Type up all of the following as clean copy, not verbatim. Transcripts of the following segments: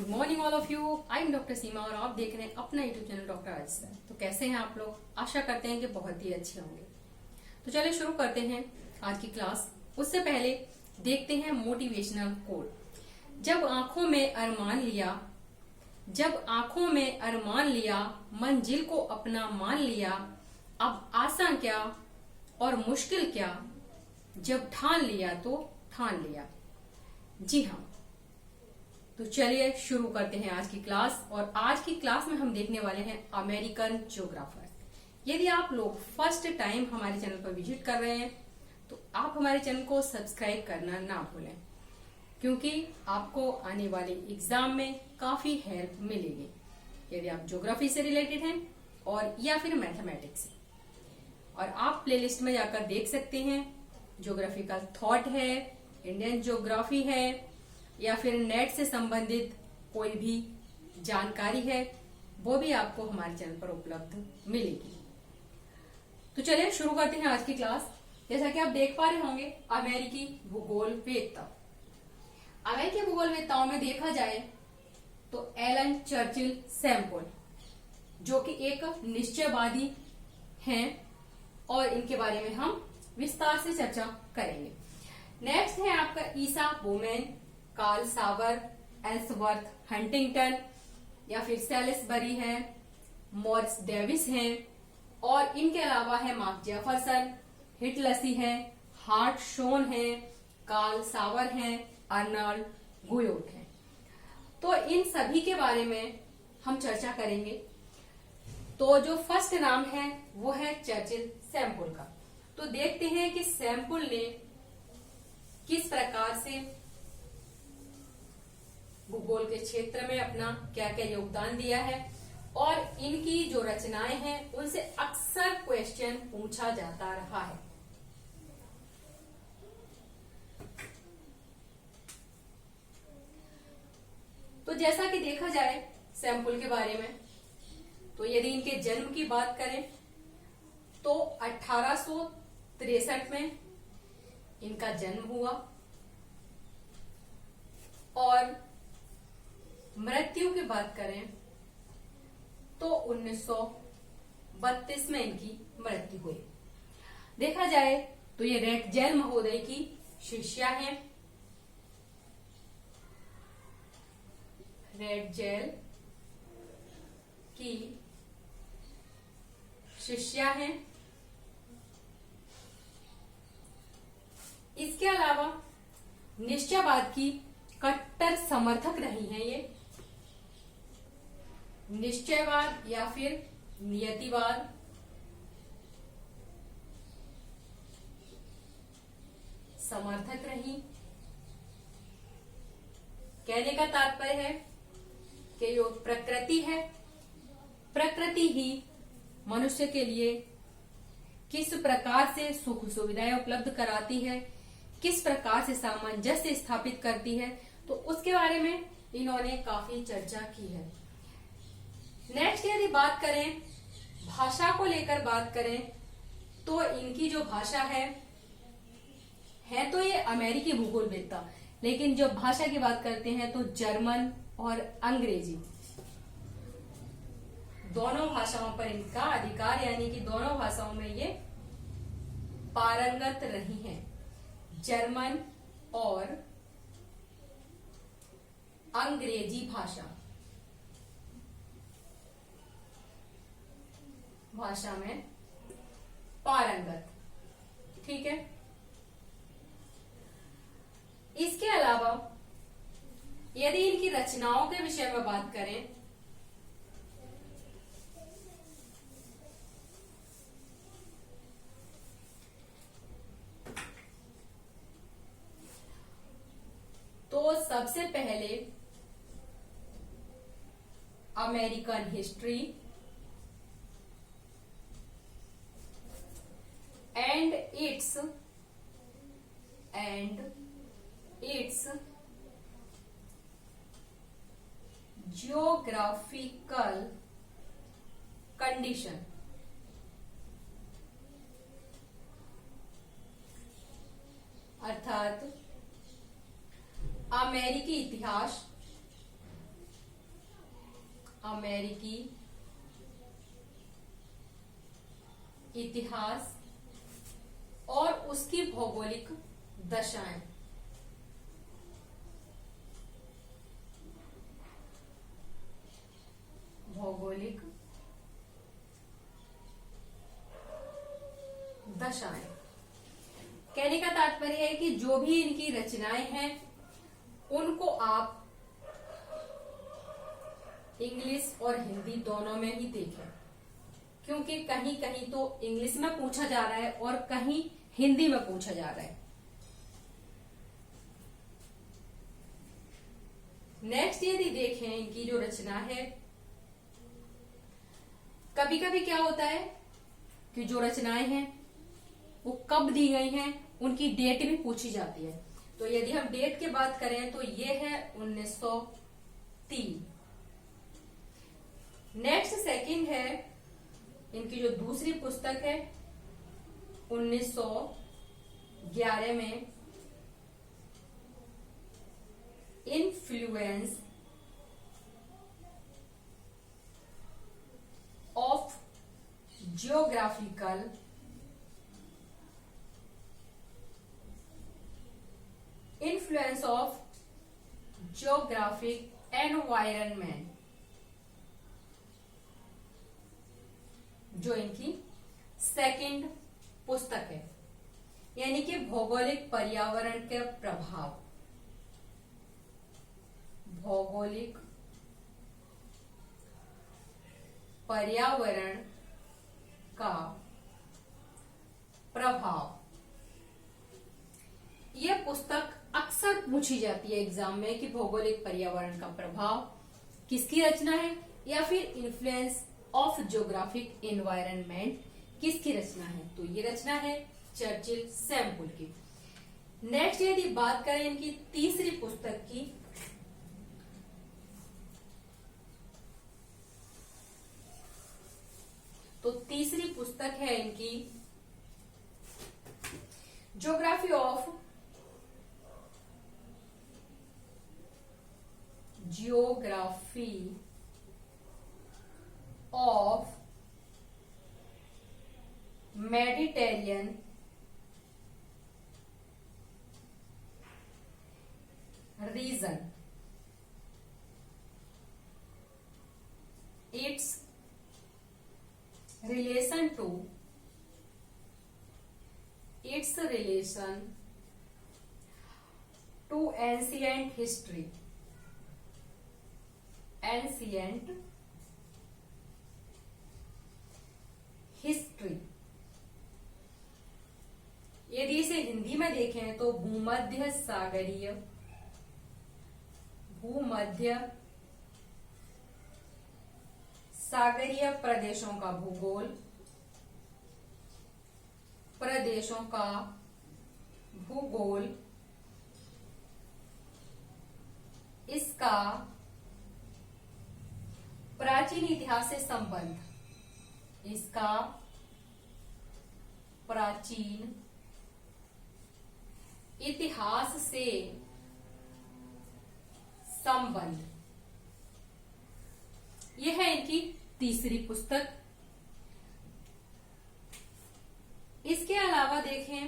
Good morning all of you. I am doctor Seema और आप देख रहे हैं अपना यूट्यूब चैनल डॉक्टर आज सर। तो कैसे हैं आप लोग? आशा करते हैं कि बहुत ही अच्छे होंगे। तो चलिए शुरू करते हैं आज की क्लास। उससे पहले देखते हैं मोटिवेशनल कोट। जब आंखों में अरमान लिया, जब आंखों में अरमान लिया, मंजिल को अपना मान लिया, अब आसान क्या और मुश्किल क्या, जब ठान लिया तो ठान लिया। जी हाँ, तो चलिए शुरू करते हैं आज की क्लास। और आज की क्लास में हम देखने वाले हैं अमेरिकन ज्योग्राफर। यदि आप लोग फर्स्ट टाइम हमारे चैनल पर विजिट कर रहे हैं तो आप हमारे चैनल को सब्सक्राइब करना ना भूलें, क्योंकि आपको आने वाले एग्जाम में काफी हेल्प मिलेगी यदि आप ज्योग्राफी से रिलेटेड हैं और या फिर मैथमेटिक्स से। और आप प्लेलिस्ट में जाकर देख सकते हैं, ज्योग्राफिकल थॉट है, इंडियन ज्योग्राफी है, या फिर नेट से संबंधित कोई भी जानकारी है, वो भी आपको हमारे चैनल पर उपलब्ध मिलेगी। तो चलिए शुरू करते हैं आज की क्लास। जैसा कि आप देख पा रहे होंगे, अमेरिकी भूगोलवेत्ता। अमेरिकी भूगोलवेत्ताओं में देखा जाए तो एलन चर्चिल सैमुअल, जो कि एक निश्चयवादी हैं, और इनके बारे में हम विस्तार से चर्चा करेंगे। नेक्स्ट है आपका ईसा बोमेन, कार्ल सावर, एल्सवर्थ हंटिंगटन, या फिर सेलिसबरी है, मॉरिस डेविस हैं, और इनके अलावा है मार्क जेफरसन, हिटलसी है, हार्ट शोन है, कार्ल सावर हैं, अर्नल्ड गुयोट हैं। तो इन सभी के बारे में हम चर्चा करेंगे। तो जो फर्स्ट नाम है वो है चर्चिल सैमुअल का। तो देखते हैं कि सैमुअल ने किस प्रकार से भूगोल के क्षेत्र में अपना क्या क्या योगदान दिया है, और इनकी जो रचनाएं हैं उनसे अक्सर क्वेश्चन पूछा जाता रहा है। तो जैसा कि देखा जाए सैमुअल के बारे में, तो यदि इनके जन्म की बात करें तो 1863 में इनका जन्म हुआ, और मृत्यु की बात करें तो 1932 में इनकी मृत्यु हुई। देखा जाए तो ये रेटजेल महोदय की शिष्या हैं। रेटजेल की शिष्या हैं। इसके अलावा निश्चयवाद की कट्टर समर्थक रही हैं ये। निश्चयवाद या फिर नियतिवाद, समर्थक रही। कहने का तात्पर्य है कि जो प्रकृति है, प्रकृति ही मनुष्य के लिए किस प्रकार से सुख सुविधाएं उपलब्ध कराती है, किस प्रकार से सामंजस्य स्थापित करती है, तो उसके बारे में इन्होंने काफी चर्चा की है। नेक्स्ट यदि बात करें, भाषा को लेकर बात करें, तो इनकी जो भाषा है तो ये अमेरिकी भूगोलवेत्ता, लेकिन जो भाषा की बात करते हैं तो जर्मन और अंग्रेजी दोनों भाषाओं पर इनका अधिकार, यानी कि दोनों भाषाओं में ये पारंगत रही हैं, जर्मन और अंग्रेजी भाषा में पारंगत। ठीक है। इसके अलावा यदि इनकी रचनाओं के विषय में बात करें तो सबसे पहले American history and it's geographical condition, अर्थात अमेरिकी इतिहास अमेरिकी इतिहास और उसकी भौगोलिक दशाएं। भौगोलिक दशाएं कहने का तात्पर्य है कि जो भी इनकी रचनाएं हैं उनको आप इंग्लिश और हिंदी दोनों में ही देखें, क्योंकि कहीं कहीं तो इंग्लिश में पूछा जा रहा है और कहीं हिंदी में पूछा जा रहा है। नेक्स्ट यदि देखें इनकी जो रचना है, कभी कभी क्या होता है कि जो रचनाएं हैं वो कब दी गई हैं उनकी डेट भी पूछी जाती है। तो यदि हम डेट की बात करें तो ये है 1903। नेक्स्ट सेकंड है इनकी जो दूसरी पुस्तक है 1911 में influence of geographical influence of geographic environment, जो इनकी सेकंड पुस्तक है, यानी कि भौगोलिक पर्यावरण के प्रभाव। भौगोलिक पर्यावरण का प्रभाव। यह पुस्तक अक्सर पूछी जाती है एग्जाम में कि भौगोलिक पर्यावरण का प्रभाव किसकी रचना है, या फिर इन्फ्लुएंस ऑफ जियोग्राफिक एनवायरनमेंट किसकी रचना है। तो ये रचना है चर्चिल सैम्पुल की। नेक्स्ट यदि बात करें इनकी तीसरी पुस्तक की, तो तीसरी पुस्तक है इनकी geography of Mediterranean reason, it's relation to ancient history, यदि इसे हिंदी में देखें तो भूमध्य सागरीय प्रदेशों का भूगोल, इसका प्राचीन इतिहास से संबंध, इसका प्राचीन इतिहास से संबंध। यह है इनकी तीसरी पुस्तक। इसके अलावा देखें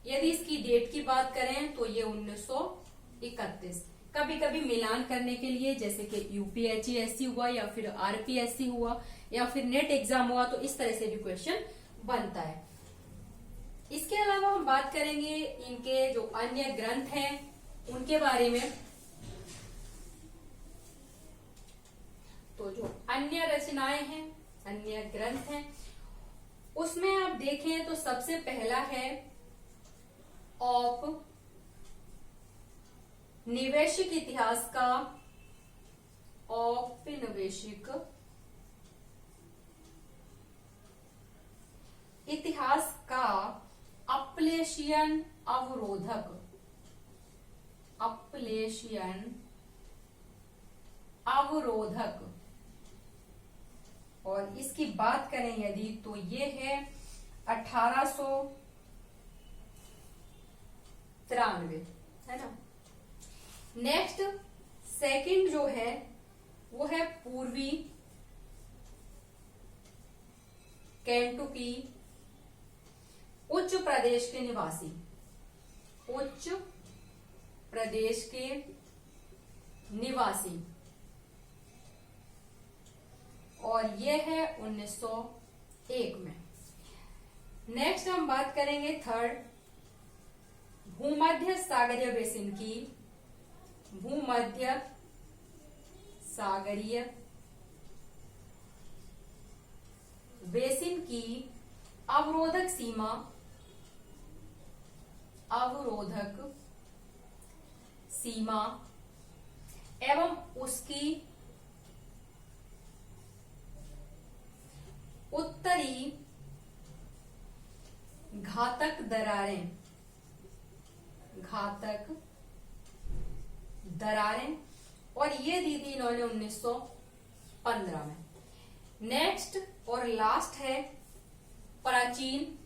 यदि इसकी डेट की बात करें तो ये 1931। कभी कभी मिलान करने के लिए, जैसे कि यूपीएचईएससी हुआ या फिर आरपीएससी हुआ या फिर नेट एग्जाम हुआ, तो इस तरह से भी क्वेश्चन बनता है। इसके अलावा हम बात करेंगे इनके जो अन्य ग्रंथ हैं उनके बारे में। तो जो अन्य रचनाएं हैं, अन्य ग्रंथ हैं, उसमें आप देखें तो सबसे पहला है औपनिवेशिक इतिहास का, औपनिवेशिक इतिहास का अप्लेशियन अवरोधक। और इसकी बात करें यदि तो ये है 1893, है ना। नेक्स्ट सेकंड जो है वो है पूर्वी केंटुकी उच्च प्रदेश के निवासी, उच्च प्रदेश के निवासी, और ये है 1901 में। नेक्स्ट हम बात करेंगे थर्ड, भूमध्य सागरीय बेसिन की, भूमध्य सागरीय बेसिन की अवरोधक सीमा, अवरोधक सीमा एवं उसकी उत्तरी घातक दरारें, घातक दरारें, और ये दी थी इन्होंने 1915 में। नेक्स्ट और लास्ट है प्राचीन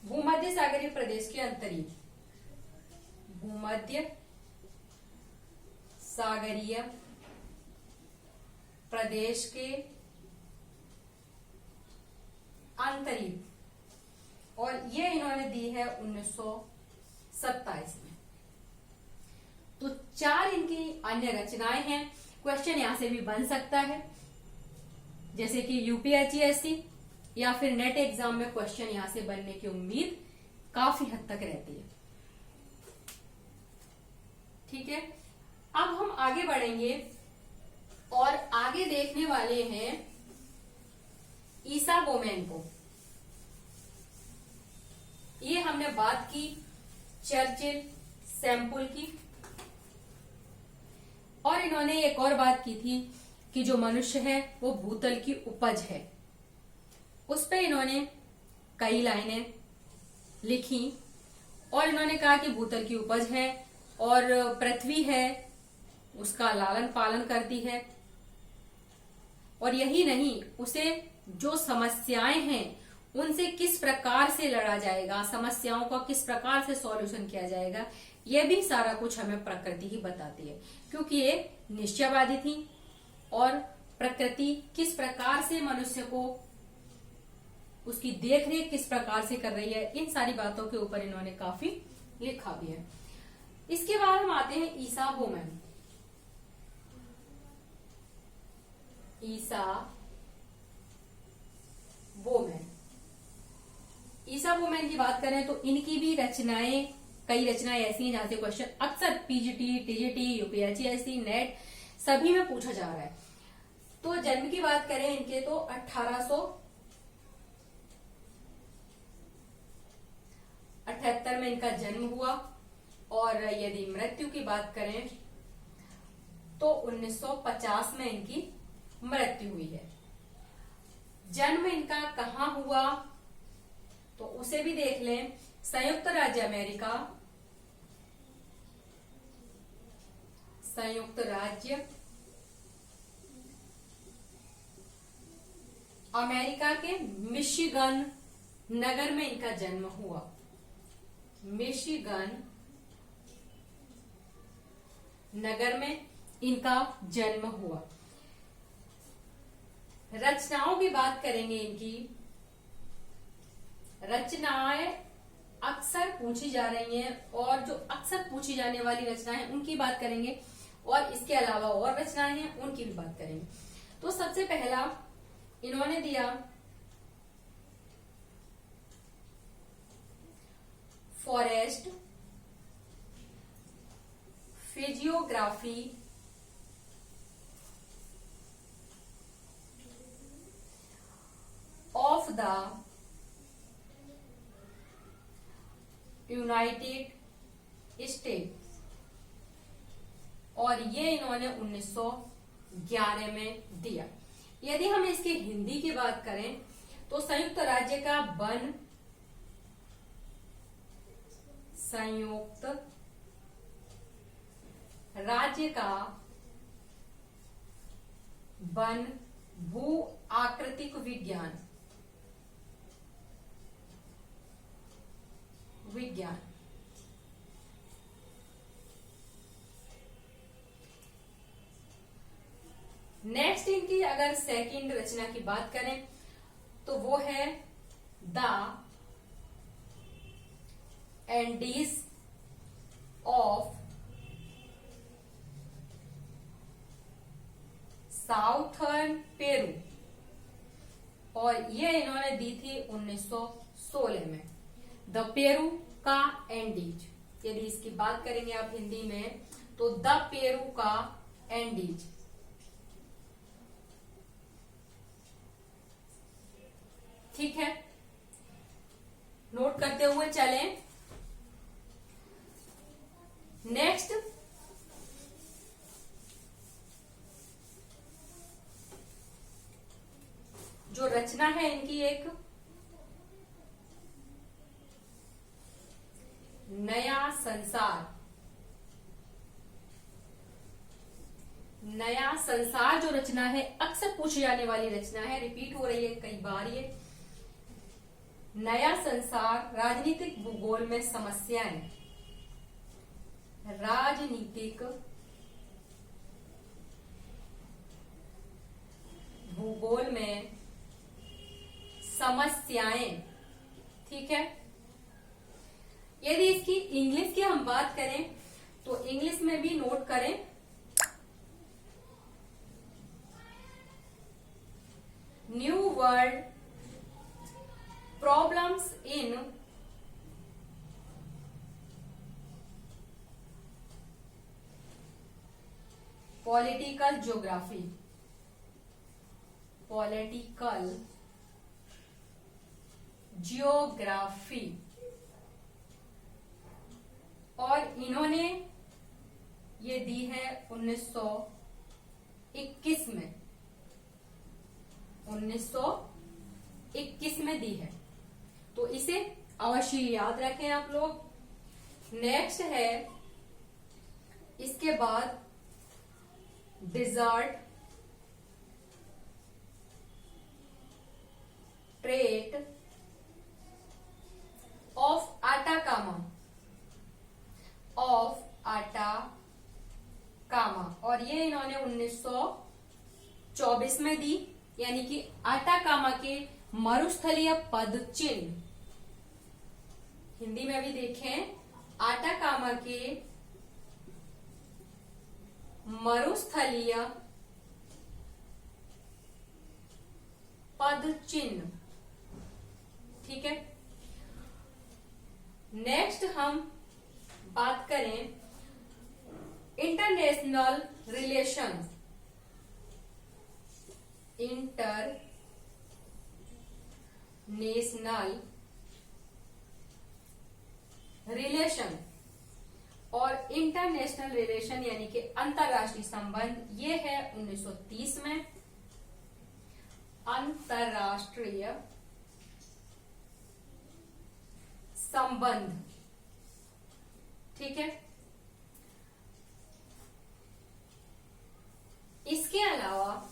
भूमध्य सागरीय प्रदेश के अंतरिक्ष, भूमध्य सागरीय प्रदेश के अंतरिक्ष, और ये इन्होंने दी है 1927 में। तो 4 इनकी अन्य रचनाएं हैं। क्वेश्चन यहां से भी बन सकता है, जैसे कि यूपीएचईएससी या फिर नेट एग्जाम में क्वेश्चन यहां से बनने की उम्मीद काफी हद तक रहती है। ठीक है, अब हम आगे बढ़ेंगे और आगे देखने वाले हैं ईसा बोमैन को। ये हमने बात की चर्चिल सैंपल की, और इन्होंने एक और बात की थी कि जो मनुष्य है वो भूतल की उपज है। उस पे इन्होंने कई लाइनें लिखी और इन्होंने कहा कि भूतल की उपज है और पृथ्वी है उसका लालन पालन करती है, और यही नहीं, उसे जो समस्याएं हैं उनसे किस प्रकार से लड़ा जाएगा, समस्याओं का किस प्रकार से सॉल्यूशन किया जाएगा, ये भी सारा कुछ हमें प्रकृति ही बताती है, क्योंकि ये निश्चयवादी थी और प्रकृति किस प्रकार से मनुष्य को उसकी देखरेख किस प्रकार से कर रही है, इन सारी बातों के ऊपर इन्होंने काफी लिखा भी है। इसके बाद हम आते हैं ईसा बोमैन। ईसा बोमैन, ईसा बोमैन की बात करें तो इनकी भी रचनाएं, कई रचनाएं ऐसी हैं जहां से क्वेश्चन अक्सर पीजीटी, टीजीटी, यूपीएचईएससी, नेट सभी में पूछा जा रहा है। तो जन्म की बात करें इनके तो 1878 में इनका जन्म हुआ, और यदि मृत्यु की बात करें तो 1950 में इनकी मृत्यु हुई है। जन्म इनका कहाँ हुआ तो उसे भी देख लें। संयुक्त राज्य अमेरिका, संयुक्त राज्य अमेरिका के मिशिगन नगर में इनका जन्म हुआ। मिशिगन नगर में इनका जन्म हुआ। रचनाओं की बात करेंगे, इनकी रचनाएं अक्सर पूछी जा रही हैं, और जो अक्सर पूछी जाने वाली रचनाएं उनकी बात करेंगे, और इसके अलावा और रचनाएं हैं उनकी भी बात करेंगे। तो सबसे पहला इन्होंने दिया forest physiography of the United states, और ये इन्होंने 1911 में दिया। यदि हम इसकी हिंदी की बात करें तो संयुक्त राज्य का वन, संयुक्त राज्य का वन भू आकृतिक विज्ञान, इनकी अगर सेकंड रचना की बात करें तो वो है the Andes of southern Peru, और ये इन्होंने दी थी 1916 में। द पेरू का एंडीज, यदि इसकी बात करेंगे आप हिंदी में तो द पेरू का एंडीज। ठीक है, नोट करते हुए चलें। नेक्स्ट जो रचना है इनकी एक नया संसार। नया संसार जो रचना है अक्सर पूछी जाने वाली रचना है, रिपीट हो रही है कई बार ये। नया संसार राजनीतिक भूगोल में समस्याएं, राजनीतिक भूगोल में समस्याएं। ठीक है, यदि इसकी इंग्लिश की हम बात करें तो इंग्लिश में भी नोट करें। New world problems in political geography. Political geography, और इन्होंने ये दी है 1921 में। 1921 में दी है, तो इसे अवश्य याद रखें आप लोग। नेक्स्ट है इसके बाद डिजर्ट ट्रेट ऑफ आटाकामा, और ये इन्होंने 1924 में दी, यानी कि आटाकामा के मरुस्थलीय पद चिन्ह। हिंदी में भी देखें, आटाकामा के मरुस्थलीय पद चिन्ह। ठीक है, नेक्स्ट हम बात करें इंटरनेशनल रिलेशंस। इंटरनेशनल रिलेशन, और इंटरनेशनल रिलेशन यानी कि अंतरराष्ट्रीय संबंध, ये है 1930 में। अंतरराष्ट्रीय संबंध। ठीक है, इसके अलावा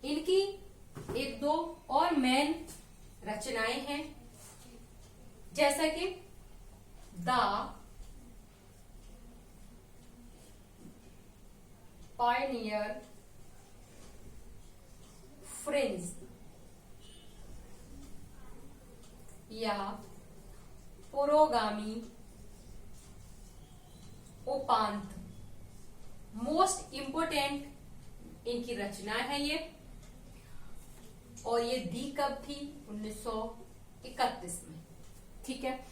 इनकी एक दो और मेन रचनाएं हैं, जैसा कि द पायनियर फ्रिंज या पुरोगामी उपांत। मोस्ट इंपोर्टेंट इनकी रचना है ये, और ये दी कब थी? 1931 में। ठीक है,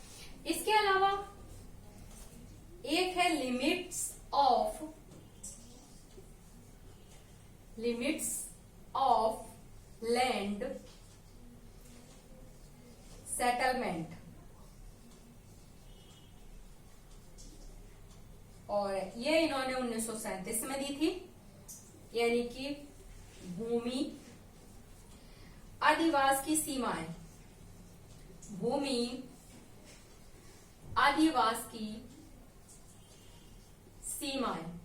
इसके अलावा एक है लिमिट्स ऑफ लैंड सेटलमेंट, और ये इन्होंने 1937 में दी थी, यानी कि भूमि अधिवास की सीमाएं। भूमि अधिवास की सीमाएं।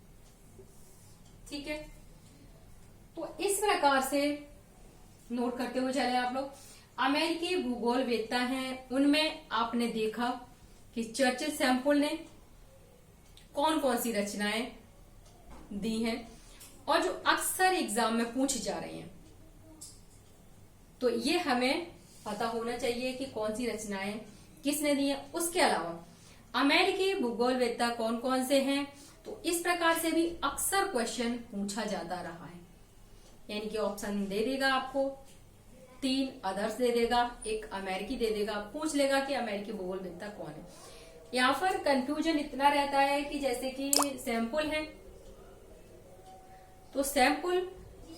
ठीक है, तो इस प्रकार से नोट करते हुए चले आप लोग। अमेरिकी भूगोलवेत्ता हैं, उनमें आपने देखा कि चर्चिल सैंपल ने कौन कौन सी रचनाएं दी हैं और जो अक्सर एग्जाम में पूछी जा रही हैं। तो ये हमें पता होना चाहिए कि कौन सी रचनाएं किसने दी है। उसके अलावा अमेरिकी भूगोलवेत्ता कौन कौन से हैं, तो इस प्रकार से भी अक्सर क्वेश्चन पूछा जाता रहा है। यानी कि ऑप्शन दे देगा आपको, 3 अदर्स दे देगा, 1 अमेरिकी दे देगा, पूछ लेगा कि अमेरिकी भूगोलवेत्ता कौन है। यहाँ पर कंफ्यूजन इतना रहता है कि जैसे कि सैंपल है, तो सैंपल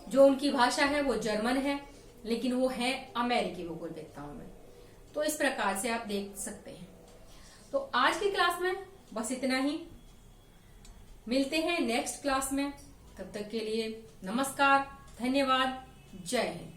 जो उनकी भाषा है वो जर्मन है, लेकिन वो है अमेरिकी भूगोलवेत्ताओं में। तो इस प्रकार से आप देख सकते हैं। तो आज की क्लास में बस इतना ही। मिलते हैं नेक्स्ट क्लास में। तब तक के लिए नमस्कार, धन्यवाद, जय हिंद।